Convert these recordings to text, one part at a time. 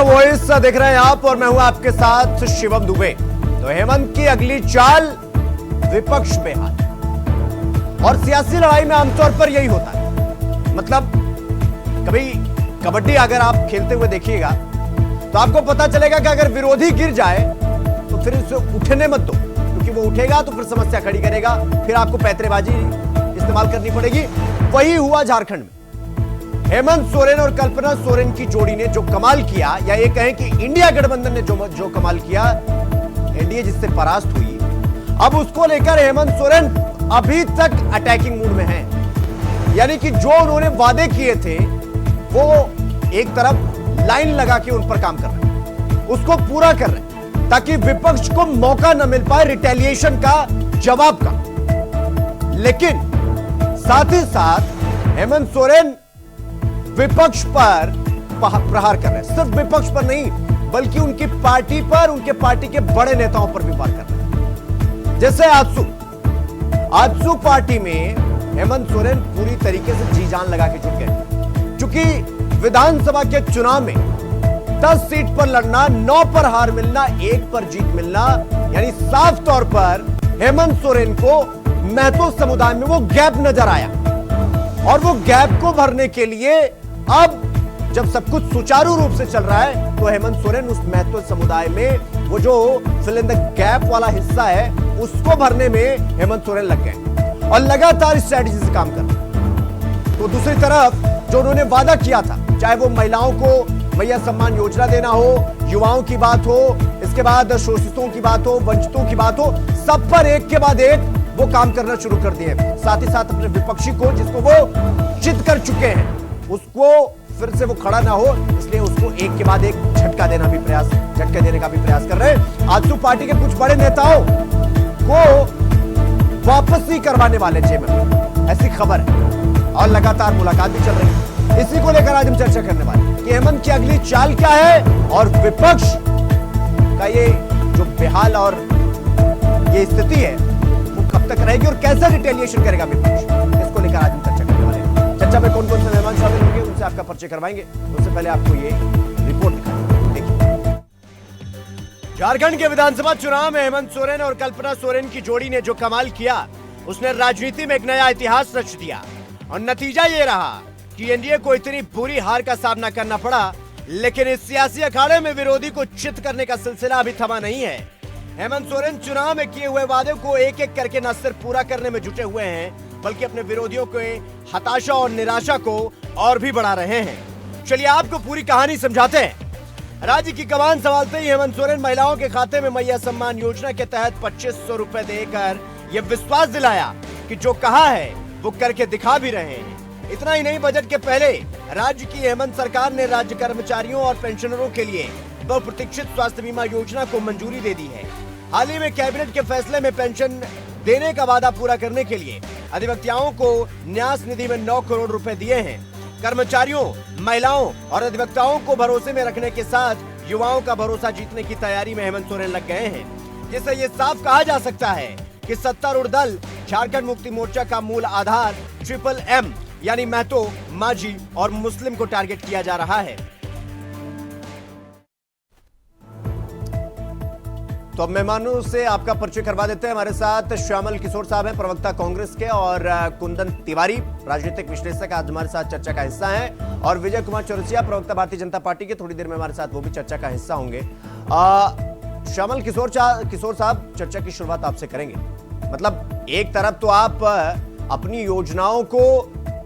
India voice देख रहे हैं आप और मैं हूं आपके साथ शिवम दुबे। तो हेमंत की अगली चाल विपक्ष में हाथ और सियासी लड़ाई में आमतौर पर यही होता है। मतलब कभी कबड्डी अगर आप खेलते हुए देखिएगा तो आपको पता चलेगा कि अगर विरोधी गिर जाए तो फिर उसे उठने मत दो, क्योंकि वो उठेगा तो फिर समस्या खड़ी करेगा, फिर आपको पैतरेबाजी इस्तेमाल करनी पड़ेगी। वही हुआ झारखंड में। हेमंत सोरेन और कल्पना सोरेन की जोड़ी ने जो कमाल किया, या ये कहें कि इंडिया गठबंधन ने जो कमाल किया, एनडीए जिससे परास्त हुई, अब उसको लेकर हेमंत सोरेन अभी तक अटैकिंग मूड में हैं। यानी कि जो उन्होंने वादे किए थे वो एक तरफ लाइन लगा के उन पर काम कर रहे हैं, उसको पूरा कर रहे हैं ताकि विपक्ष को मौका न मिल पाए रिटेलिएशन का, जवाब का। लेकिन साथ ही साथ हेमंत सोरेन विपक्ष पर प्रहार कर रहे हैं। सिर्फ विपक्ष पर नहीं बल्कि उनकी पार्टी पर, उनके पार्टी के बड़े नेताओं पर भी वार कर रहे हैं। जैसे आजसू पार्टी में हेमंत सोरेन पूरी तरीके से जी जान लगा के जुट गए, क्योंकि विधानसभा के चुनाव में 10 सीट पर लड़ना, 9 पर हार मिलना, 1 पर जीत मिलना, यानी साफ तौर पर हेमंत सोरेन को महतो समुदाय में वो गैप नजर आया। और वो गैप को भरने के लिए अब जब सब कुछ सुचारू रूप से चल रहा है तो हेमंत सोरेन उस महत्व समुदाय में वो जो फिल इन द गैप वाला हिस्सा है उसको भरने में हेमंत सोरेन लग गए और लगातार इस स्ट्रेटजी से काम कर रहे। तो दूसरी तरफ जो उन्होंने वादा किया था, चाहे वो महिलाओं को मैया सम्मान योजना देना हो, युवाओं की बात हो, इसके बाद शोषितों की बात हो, वंचितों की बात हो, सब पर एक के बाद एक वो काम करना शुरू कर दिए। साथ ही साथ अपने विपक्षी को, जिसको वो चित कर चुके हैं, उसको फिर से वो खड़ा ना हो, इसलिए उसको एक के बाद एक झटका देने का भी प्रयास कर रहे हैं। आजसू पार्टी के कुछ बड़े नेताओं को वापसी करवाने वाले जेब में, ऐसी खबर है और लगातार मुलाकात भी चल रही है। इसी को लेकर आज हम चर्चा करने वाले हैं कि हेमंत की अगली चाल क्या है और विपक्ष का ये जो बेहाल और ये स्थिति है वो कब तक रहेगी और कैसे रिटेलिएशन करेगा विपक्ष, इसको लेकर आज हम चर्चा करने वाले हैं। चर्चा में कौन कौन से मेहमान शामिल होंगे उनसे आपका परिचय करवाएंगे। उससे पहले आपको ये रिपोर्ट दिखाएंगे, देखिए। झारखंड के विधानसभा चुनाव में हेमंत सोरेन और कल्पना सोरेन की जोड़ी ने जो कमाल किया, उसने राजनीति में एक नया इतिहास रच दिया। और नतीजा ये रहा कि एनडीए को इतनी बुरी हार का सामना करना पड़ा, लेकिन इस सियासी अखाड़े में विरोधी को चित करने का सिलसिला अभी थमा नहीं है। हेमंत सोरेन चुनाव में किए हुए वादे को एक एक करके न सिर्फ पूरा करने में जुटे हुए हैं, बल्कि अपने विरोधियों के हताशा और निराशा को और भी बढ़ा रहे हैं। चलिए आपको पूरी कहानी समझाते हैं। राज्य की कमान संभालते ही हेमंत सोरेन महिलाओं के खाते में मैया सम्मान योजना के तहत 2500 रुपए देकर यह विश्वास दिलाया कि जो कहा है वो करके दिखा भी रहे हैं। इतना ही नहीं, बजट के पहले राज्य की हेमंत सरकार ने राज्य कर्मचारियों और पेंशनरों के लिए बहुप्रतीक्षित स्वास्थ्य बीमा योजना को मंजूरी दे दी है। हाल ही में कैबिनेट के फैसले में पेंशन देने का वादा पूरा करने के लिए अधिवक्ताओं को न्यास निधि में 9 करोड़ रुपए दिए हैं। कर्मचारियों, महिलाओं और अधिवक्ताओं को भरोसे में रखने के साथ युवाओं का भरोसा जीतने की तैयारी में हेमंत सोरेन लग गए हैं, जिससे ये साफ कहा जा सकता है कि सत्तारूढ़ दल झारखंड मुक्ति मोर्चा का मूल आधार MMM यानी महतो, माझी और मुस्लिम को टारगेट किया जा रहा है। तो अब मेहमानों से आपका परिचय करवा देते हैं। हमारे साथ श्यामल किशोर साहब हैं, प्रवक्ता कांग्रेस के, और कुंदन तिवारी राजनीतिक विश्लेषक आज हमारे साथ चर्चा का हिस्सा हैं, और विजय कुमार चौरसिया प्रवक्ता भारतीय जनता पार्टी के, थोड़ी देर में हमारे साथ वो भी चर्चा का हिस्सा होंगे। श्यामल किशोर साहब, चर्चा की शुरुआत आपसे करेंगे। मतलब एक तरफ तो आप अपनी योजनाओं को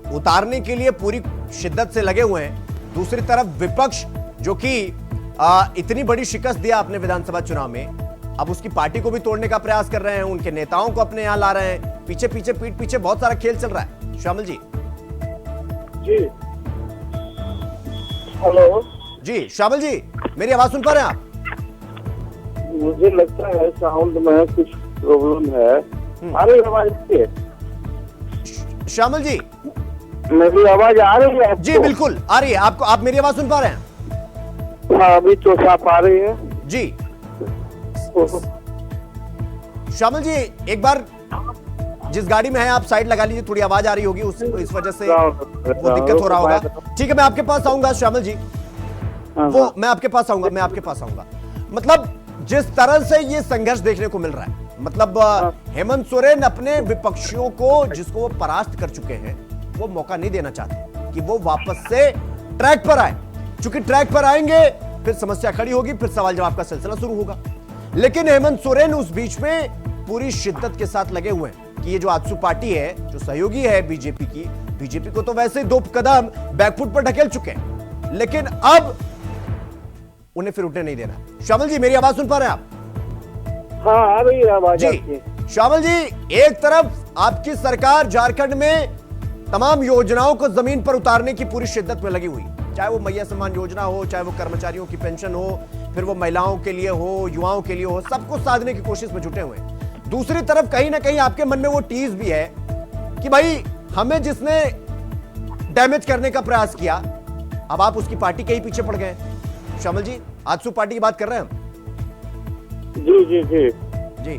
उतारने के लिए पूरी शिद्दत से लगे हुए हैं, दूसरी तरफ विपक्ष जो कि इतनी बड़ी शिकस्त दिया अपने विधानसभा चुनाव में, अब उसकी पार्टी को भी तोड़ने का प्रयास कर रहे हैं, उनके नेताओं को अपने यहां ला रहे हैं, पीछे पीठ पीछे बहुत सारा खेल चल रहा है। श्यामल जी। हेलो जी श्यामल जी, मेरी आवाज सुन पा रहे हैं आप? मुझे लगता है साउंड में कुछ प्रॉब्लम है। अरे आवाज श्यामल जी, मेरी आवाज आ रही है? जी बिल्कुल आ रही है। आपको, आप मेरी आवाज सुन पा रहे हैं? हाँ, अभी तो साफ आ रही है जी। श्यामल जी, एक बार जिस गाड़ी में है आप साइड लगा लीजिए, थोड़ी आवाज आ रही होगी, इस वजह से वो दिक्कत हो रहा होगा। ठीक है, मैं आपके पास आऊंगा श्यामल जी। वो मैं आपके पास आऊंगा मतलब जिस तरह से ये संघर्ष देखने को मिल रहा है, मतलब हेमंत सोरेन अपने विपक्षियों को, जिसको वो परास्त कर चुके हैं, वो मौका नहीं देना चाहते कि वो वापस से ट्रैक पर आए। चूंकि ट्रैक पर आएंगे फिर समस्या खड़ी होगी, फिर सवाल जवाब का सिलसिला शुरू होगा। लेकिन हेमंत सोरेन उस बीच में पूरी शिद्दत के साथ लगे हुए हैं कि ये जो आजसू पार्टी है, जो सहयोगी है बीजेपी को तो वैसे ही 2 कदम बैकफुट पर ढकेल चुके हैं, लेकिन अब उन्हें फिर उठने नहीं देना। श्यामल जी, मेरी आवाज सुन पा रहे हैं आप? हाँ, आ रही है आवाज जी। आपकी। श्यामल जी, एक तरफ आपकी सरकार झारखंड में तमाम योजनाओं को जमीन पर उतारने की पूरी शिद्दत में लगी हुई, चाहे वो मैया सम्मान योजना हो, चाहे वो कर्मचारियों की पेंशन हो, फिर वो महिलाओं के लिए हो, युवाओं के लिए हो, सबको साधने की कोशिश में जुटे हुए हैं। दूसरी तरफ कहीं ना कहीं आपके मन में वो टीज भी है कि भाई हमें जिसने डैमेज करने का प्रयास किया, अब आप उसकी पार्टी के ही पीछे पड़ गए। श्यामल जी, आजसू पार्टी की बात कर रहे हैं हम। जी।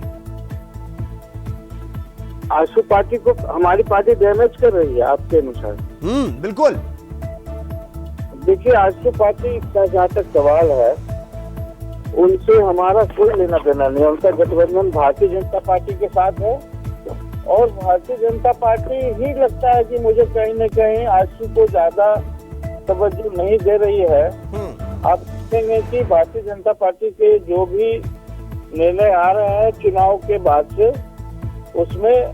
आजसू पार्टी को हमारी पार्टी डैमेज कर रही है आपके अनुसार? बिल्कुल। देखिए, आजसू पार्टी का जहाँ तक सवाल है, उनसे हमारा कोई लेना देना नहीं। उनका गठबंधन भारतीय जनता पार्टी के साथ है और भारतीय जनता पार्टी ही लगता है कि मुझे कहीं न कहीं आजसू को ज्यादा तवज्जो नहीं दे रही है। आप देखेंगे कि भारतीय जनता पार्टी के जो भी निर्णय आ रहे हैं चुनाव के बाद से, उसमें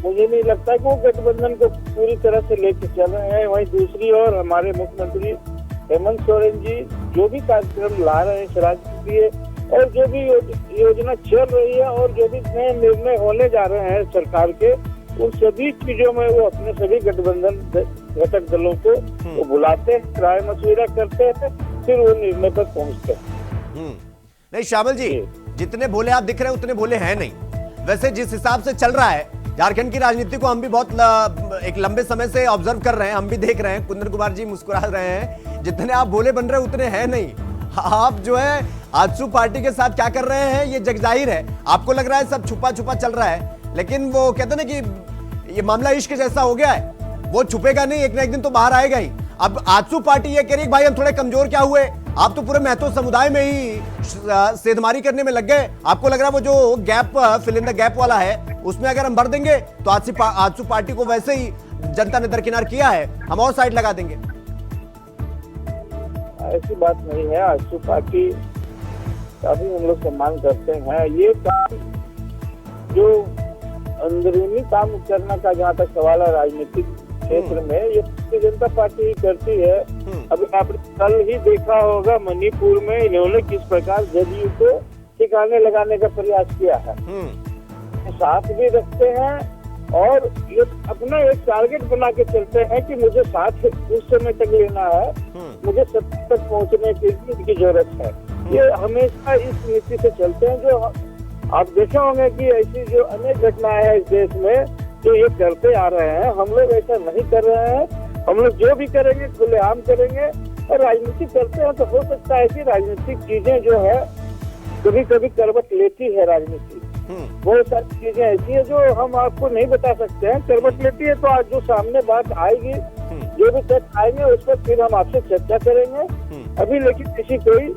मुझे नहीं लगता कि वो गठबंधन को पूरी तरह से लेकर चल रहे हैं। वहीं दूसरी ओर हमारे मुख्यमंत्री हेमंत सोरेन जी जो भी कार्यक्रम ला रहे हैं राज्य के लिए, और जो भी योजना चल रही है और जो भी नए निर्णय होने जा रहे हैं सरकार के, उन सभी चीजों में वो अपने सभी गठबंधन घटक दलों को वो बुलाते हैं, राय मशविरा करते हैं, फिर वो निर्णय पर पहुंचते हैं। नहीं श्यामल जी, जितने भोले आप दिख रहे हैं उतने भोले हैं नहीं। वैसे जिस हिसाब से चल रहा है झारखंड की राजनीति को, हम भी बहुत एक लंबे समय से ऑब्जर्व कर रहे हैं, हम भी देख रहे हैं, कुंदन कुमार जी मुस्कुरा रहे हैं, जितने आप भोले बन रहे हैं उतने हैं नहीं। आप जो है आजसू पार्टी के साथ क्या कर रहे हैं ये जग जाहिर है। आपको लग रहा है सब छुपा छुपा चल रहा है, लेकिन वो कहते ना कि ये मामला इश्क जैसा हो गया है, वो छुपेगा नहीं, एक ना एक दिन तो बाहर आएगा ही। अब आजसू पार्टी ये कह रही भाई हम थोड़े कमजोर क्या हुए, आप तो पूरे महतो समुदाय में ही सेधमारी करने में लग गए। आपको लग रहा है वो जो gap, fill in the gap वाला है, उसमें अगर हम भर देंगे तो आजसू पार्टी को वैसे ही जनता ने दरकिनार किया है, हम और साइड लगा देंगे। ऐसी बात नहीं है। आजसू पार्टी का भी हम लोग सम्मान करते हैं। ये काम जो अंदरूनी काम करने का जहाँ तक सवाल है राजनीतिक क्षेत्र में, ये भारतीय जनता पार्टी ही करती है। अभी आपने कल ही देखा होगा मणिपुर में इन्होंने किस प्रकार जदयू को ठिकाने लगाने का प्रयास किया है। साथ भी रखते हैं और ये अपना एक टारगेट बना के चलते हैं कि मुझे साथ उस समय तक लेना है, मुझे सत्ता तक पहुंचने के लिए इनकी जरूरत है। ये हमेशा इस नीति से चलते हैं। जो आप देखे होंगे कि ऐसी जो अनेक घटनाएं हैं इस देश में जो ये करते आ रहे हैं, हम लोग ऐसा नहीं कर रहे हैं। हम लोग जो भी करेंगे खुलेआम करेंगे, और राजनीति करते हैं तो हो सकता है कि राजनीतिक चीजें जो है कभी कभी करवट लेती है। राजनीति बहुत सारी चीजें ऐसी है जो हम आपको नहीं बता सकते हैं, करवट लेती है। तो आज जो सामने बात आएगी, जो भी तथ्य आएंगे उस पर फिर हम आपसे चर्चा करेंगे। अभी लेकिन किसी कोई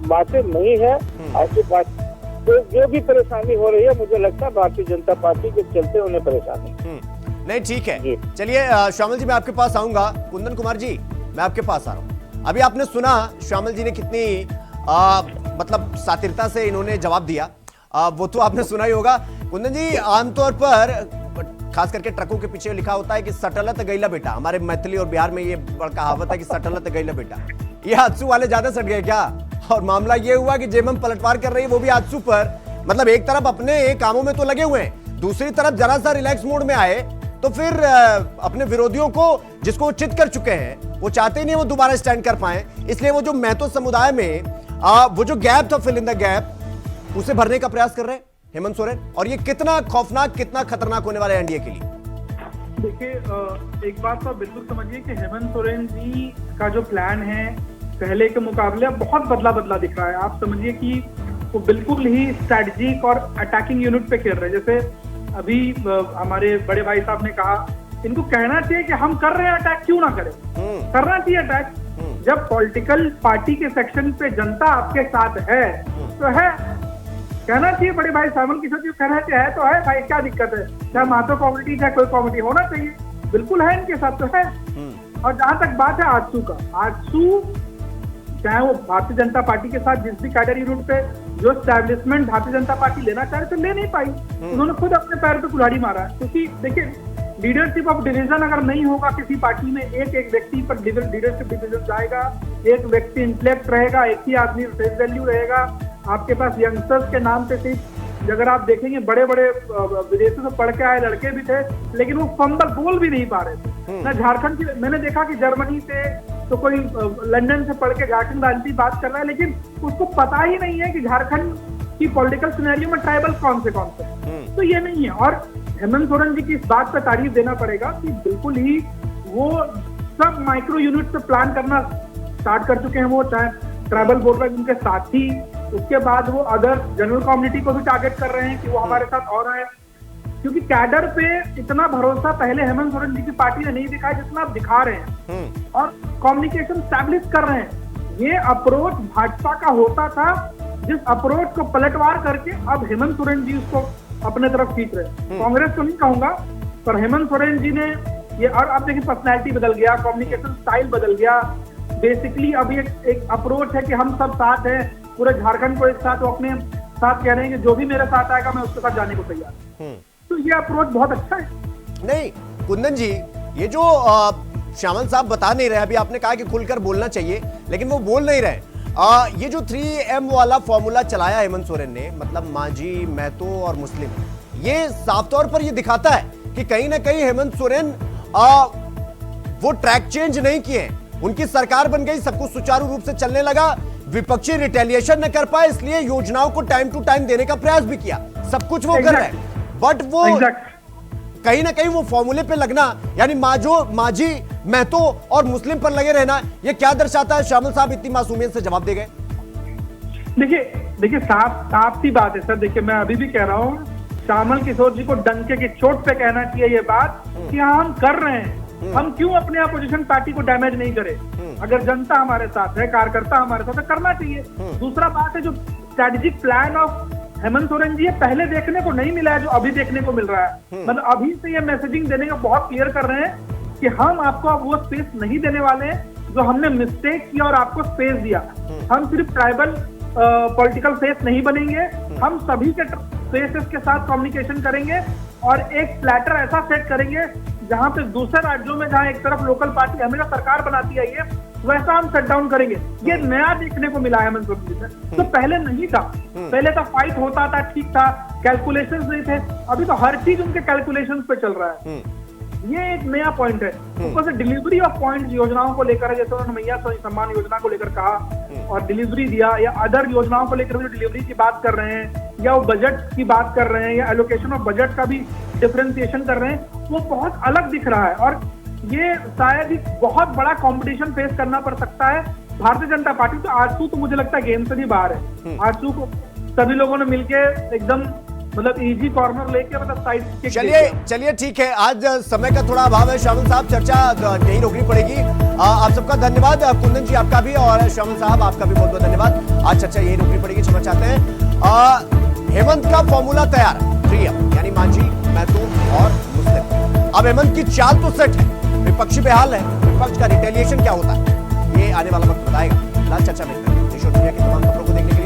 बातें नहीं है। आजसू पार्टी तो जो भी परेशानी हो रही है, मुझे लगता है भारतीय जनता पार्टी के चलते उन्हें परेशानी। नहीं ठीक है, चलिए श्यामल जी मैं आपके पास आऊंगा। कुंदन कुमार जी मैं आपके पास आ रहा हूं। अभी आपने सुना श्यामल जी ने कितनी मतलब सातिरता से इन्होंने जवाब दिया, वो तो आपने सुना ही होगा। कुंदन जी, आमतौर पर खास करके ट्रकों के पीछे लिखा होता है कि सटलत गईला बेटा, हमारे मैथिली और बिहार में ये बड़ा कहावत है कि सटलत गईला बेटा। ये आजसू वाले ज्यादा सट गए क्या? और मामला ये हुआ कि जेएमएम पलटवार कर रही है, वो भी आजसू पर। मतलब एक तरफ अपने कामों में तो लगे हुए हैं, दूसरी तरफ जरा सा रिलैक्स मोड में आए तो फिर अपने विरोधियों को, जिसको वो चित कर चुके हैं, वो चाहते ही नहीं वो दोबारा स्टैंड कर पाए। इसलिए वो जो महतो समुदाय में वो जो गैप था, फिल इन द गैप, उसे भरने का प्रयास कर रहे हैं हेमंत सोरेन। और ये कितना खौफनाक, कितना खतरनाक होने वाला है एनडीए के लिए। देखिए, एक बात तो बिल्कुल समझिए कि हेमंत सोरेन जी का जो प्लान है पहले के मुकाबले बहुत बदला दिख रहा है। आप समझिए कि वो बिल्कुल ही स्ट्रैटेजिक और अटैकिंग यूनिट पे खेल रहे हैं। जैसे अभी हमारे बड़े भाई साहब ने कहा, इनको कहना चाहिए कि हम कर रहे हैं अटैक, क्यों ना करें, करना चाहिए अटैक। जब पॉलिटिकल पार्टी के सेक्शन पे जनता आपके साथ है तो है, कहना चाहिए बड़े भाई श्यामल किशोर जी, कहना चाहिए है तो है भाई, क्या दिक्कत है, चाहे माधव कम्युनिटी चाहे कोई कम्युनिटी होना चाहिए, बिल्कुल है इनके साथ तो है। और जहां तक बात है आजसू का, आजसू चाहे वो भारतीय जनता पार्टी के साथ जिस भी कैडर यूनिट पे जो एस्टैब्लिशमेंट भारतीय जनता पार्टी लेना चाह रहे थे ले नहीं पाई, उन्होंने खुद अपने पैर पे कुल्हाड़ी मारा है। क्योंकि देखिए लीडरशिप ऑफ डिवीजन अगर नहीं होगा किसी पार्टी में, एक एक व्यक्ति पर लीडरशिप डिवीजन जाएगा, एक व्यक्ति इंटेलेक्ट रहेगा, एक ही आदमी फेस वैल्यू रहेगा, आपके पास यंगस्टर्स के नाम पे सिर्फ, अगर आप देखेंगे बड़े बड़े विदेशों से पढ़ के आए लड़के भी थे लेकिन वो फंबल बोल भी नहीं पा रहे थे ना। झारखंड की मैंने देखा कि जर्मनी से तो कोई लंदन से पढ़ के झारखंड राजनीति बात कर रहा है, लेकिन उसको पता ही नहीं है कि झारखंड की पॉलिटिकल सिनेरियो में ट्राइबल कौन से तो ये नहीं है। और हेमंत सोरेन जी की इस बात पर तारीफ देना पड़ेगा कि बिल्कुल ही वो सब माइक्रो यूनिट से प्लान करना स्टार्ट कर चुके हैं, वो चाहे ट्राइबल वोट बैंक उनके साथ ही, उसके बाद वो अदर जनरल कम्युनिटी को भी टारगेट कर रहे हैं कि वो हमारे साथ और है, क्योंकि कैडर पे इतना भरोसा पहले हेमंत सोरेन जी की पार्टी ने नहीं दिखाया जितना आप दिखा रहे हैं और कम्युनिकेशन स्टैब्लिश कर रहे हैं। ये अप्रोच भाजपा का होता था, जिस अप्रोच को पलटवार करके अब हेमंत सोरेन जी उसको अपने तरफ खींच रहे हैं। कांग्रेस तो नहीं कहूंगा, पर हेमंत सोरेन जी ने ये, और अब देखिए पर्सनैलिटी बदल गया, कम्युनिकेशन स्टाइल बदल गया, बेसिकली अब ये एक अप्रोच है कि हम सब साथ हैं, पूरे झारखंड को एक साथ, वो अपने साथ कह रहे हैं कि जो भी मेरे साथ आएगा मैं उसके साथ जाने को तैयार हूं। तो ये अप्रोच बहुत अच्छा है। नहीं कुंदन जी, ये जो श्यामल साहब बता नहीं रहे, अभी आपने कहा कि खुलकर बोलना चाहिए लेकिन वो बोल नहीं रहे। ये जो 3M वाला फॉर्मूला चलाया हेमंत सोरेन ने, मतलब मांझी, महतो और मुस्लिम, ये साफ तौर पर ये दिखाता है कि कहीं ना कहीं हेमंत सोरेन वो ट्रैक चेंज नहीं किए, उनकी सरकार बन गई, सब कुछ सुचारू रूप से चलने लगा, विपक्षी रिटेलिएशन न कर पाए, इसलिए योजनाओं को टाइम टू टाइम देने का प्रयास भी किया, सब कुछ वो कर रहे हैं, बट वो कहीं ना कहीं वो फॉर्मूले पे लगना, यानी मांझी, महतो और मुस्लिम पर लगे रहना, ये क्या दर्शाता है? श्यामल साहब इतनी मासूमियत से जवाब दे गए। देखिए साफ सी बात है सर। देखिए मैं अभी भी कह रहा हूँ, श्यामल किशोर जी को डंके की चोट पे कहना चाहिए ये बात कि हाँ हम कर रहे हैं, हम क्यों अपने अपोजिशन पार्टी को डैमेज नहीं करें। अगर जनता हमारे साथ है, कार्यकर्ता हमारे साथ है, करना चाहिए। दूसरा बात है जो strategic plan of Hemant Soren ji पहले देखने को नहीं मिला है, जो अभी देखने को मिल रहा है। मतलब अभी से ये मैसेजिंग देने का बहुत क्लियर कर रहे हैं कि हम आपको अब वो स्पेस नहीं देने वाले हैं जो हमने मिस्टेक किया और आपको स्पेस दिया। हम सिर्फ ट्राइबल पॉलिटिकल फेस नहीं बनेंगे, हम सभी के फेसेस के साथ कम्युनिकेशन करेंगे और एक प्लेटर ऐसा सेट करेंगे जहां पे दूसरे राज्यों में जहां एक तरफ लोकल पार्टी हमेशा सरकार बनाती आई है, वैसा हम शट डाउन करेंगे। ये नया देखने को मिला है हेमंत सोरेन जी से, तो पहले नहीं था। पहले तो फाइट होता था, ठीक था, कैलकुलेशंस नहीं थे, अभी तो हर चीज उनके कैलकुलेशंस पे चल रहा है। ये एक नया पॉइंट है। ऊपर से डिलीवरी ऑफ पॉइंट योजनाओं को लेकर, जैसे उन्होंने मैया सम्मान योजना को लेकर कहा और डिलीवरी दिया, या अदर योजनाओं को लेकर डिलीवरी की बात कर रहे हैं, या वो बजट की बात कर रहे हैं, या एलोकेशन ऑफ बजट का भी डिफरेंशिएशन कर रहे हैं, वो बहुत अलग दिख रहा है। और ये शायद ही बहुत बड़ा कंपटीशन फेस करना पड़ सकता है भारतीय जनता पार्टी। तो आजसू तो मुझे लगता है गेम से भी बाहर है। आजसू को सभी लोगों ने मिलके एकदम मतलब इजी कॉर्नर लेके मतलब साइड। चलिए ठीक है, आज समय का थोड़ा अभाव है श्यामल साहब, चर्चा यही रोकनी पड़ेगी। आप सबका धन्यवाद, कुंदन जी आपका भी और श्यामल साहब आपका भी बहुत बहुत धन्यवाद। आज चर्चा यही रोकनी पड़ेगी, क्षमा चाहते हैं। हेमंत का फॉर्मूला तैयार, 3M यानी मांझी, महतो और मुस्लिम। अब हेमंत की चाल तो सेट है, विपक्षी बेहाल है, विपक्ष का रिटेलिएशन क्या होता है ये आने वाला वक्त बताएगा। लाल चर्चा में दुनिया की तमाम खबरों को देखने